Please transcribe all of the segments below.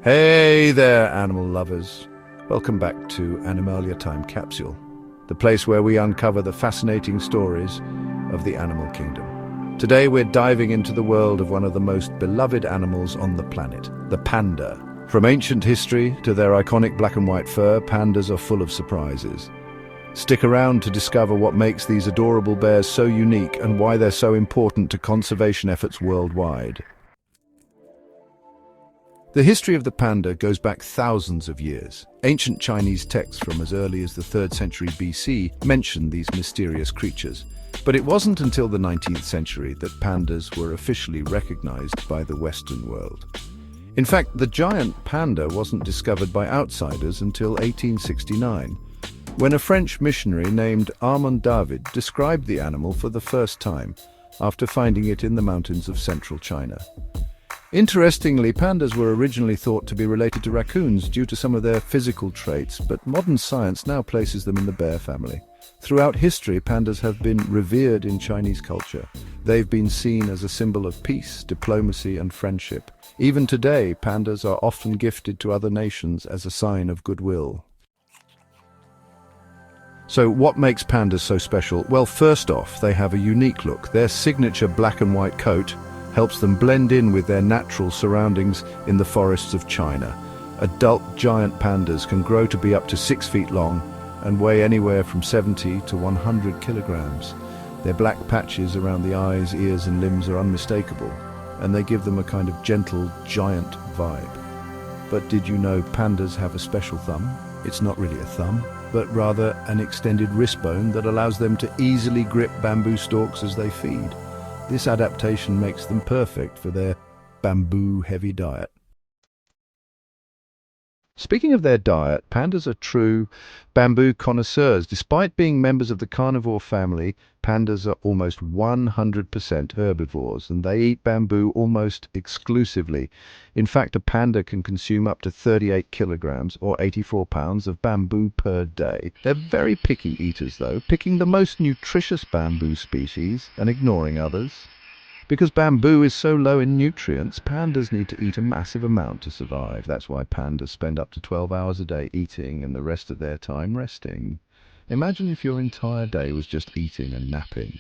Hey there, animal lovers. Welcome back to Animalia Time Capsule, the place where we uncover the fascinating stories of the animal kingdom. Today we're diving into the world of one of the most beloved animals on the planet, the panda. From ancient history to their iconic black and white fur, pandas are full of surprises. Stick around to discover what makes these adorable bears so unique and why they're so important to conservation efforts worldwide. The history of the panda goes back thousands of years. Ancient Chinese texts from as early as the 3rd century BC mention these mysterious creatures. But it wasn't until the 19th century that pandas were officially recognized by the Western world. In fact, the giant panda wasn't discovered by outsiders until 1869, when a French missionary named Armand David described the animal for the first time after finding it in the mountains of central China. Interestingly, pandas were originally thought to be related to raccoons due to some of their physical traits, but modern science now places them in the bear family. Throughout history, pandas have been revered in Chinese culture. They've been seen as a symbol of peace, diplomacy, and friendship. Even today, pandas are often gifted to other nations as a sign of goodwill. So what makes pandas so special? Well, first off, they have a unique look. Their signature black and white coat helps them blend in with their natural surroundings in the forests of China. Adult giant pandas can grow to be up to 6 feet long and weigh anywhere from 70 to 100 kilograms. Their black patches around the eyes, ears and limbs are unmistakable, and they give them a kind of gentle, giant vibe. But did you know pandas have a special thumb? It's not really a thumb, but rather an extended wrist bone that allows them to easily grip bamboo stalks as they feed. This adaptation makes them perfect for their bamboo-heavy diet. Speaking of their diet, pandas are true bamboo connoisseurs. Despite being members of the carnivore family, pandas are almost 100% herbivores, and they eat bamboo almost exclusively. In fact, a panda can consume up to 38 kilograms or 84 pounds of bamboo per day. They're very picky eaters, though, picking the most nutritious bamboo species and ignoring others. Because bamboo is so low in nutrients, pandas need to eat a massive amount to survive. That's why pandas spend up to 12 hours a day eating and the rest of their time resting. Imagine if your entire day was just eating and napping.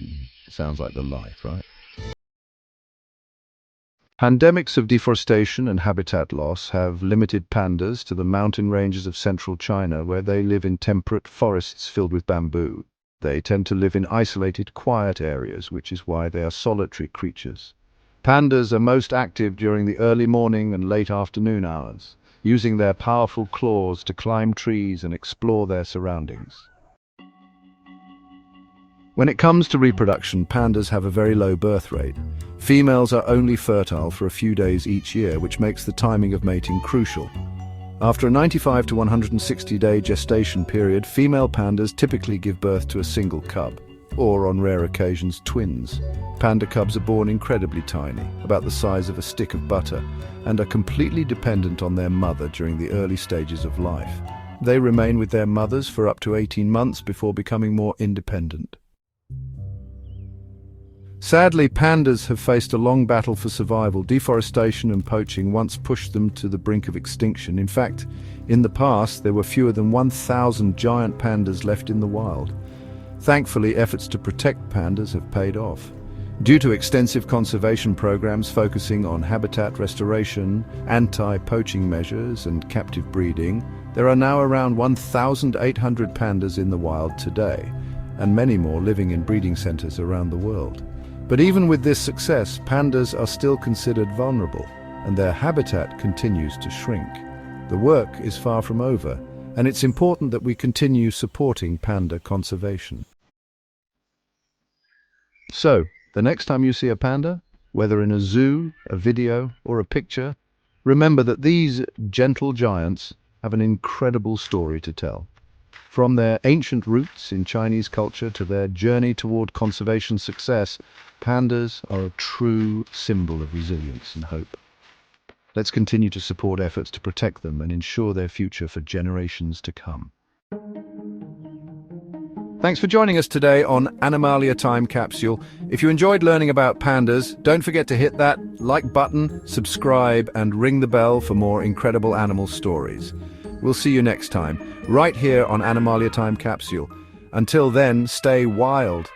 Sounds like the life, right? Pandemics of deforestation and habitat loss have limited pandas to the mountain ranges of central China, where they live in temperate forests filled with bamboo. They tend to live in isolated, quiet areas, which is why they are solitary creatures. Pandas are most active during the early morning and late afternoon hours, using their powerful claws to climb trees and explore their surroundings. When it comes to reproduction, pandas have a very low birth rate. Females are only fertile for a few days each year, which makes the timing of mating crucial. After a 95 to 160-day gestation period, female pandas typically give birth to a single cub, or on rare occasions, twins. Panda cubs are born incredibly tiny, about the size of a stick of butter, and are completely dependent on their mother during the early stages of life. They remain with their mothers for up to 18 months before becoming more independent. Sadly, pandas have faced a long battle for survival. Deforestation and poaching once pushed them to the brink of extinction. In fact, in the past, there were fewer than 1,000 giant pandas left in the wild. Thankfully, efforts to protect pandas have paid off. Due to extensive conservation programs focusing on habitat restoration, anti-poaching measures, and captive breeding, there are now around 1,800 pandas in the wild today, and many more living in breeding centers around the world. But even with this success, pandas are still considered vulnerable, and their habitat continues to shrink. The work is far from over, and it's important that we continue supporting panda conservation. So, the next time you see a panda, whether in a zoo, a video, or a picture, remember that these gentle giants have an incredible story to tell. From their ancient roots in Chinese culture to their journey toward conservation success, pandas are a true symbol of resilience and hope. Let's continue to support efforts to protect them and ensure their future for generations to come. Thanks for joining us today on Animalia Time Capsule. If you enjoyed learning about pandas, don't forget to hit that like button, subscribe, and ring the bell for more incredible animal stories. We'll see you next time, right here on Animalia Time Capsule. Until then, stay wild.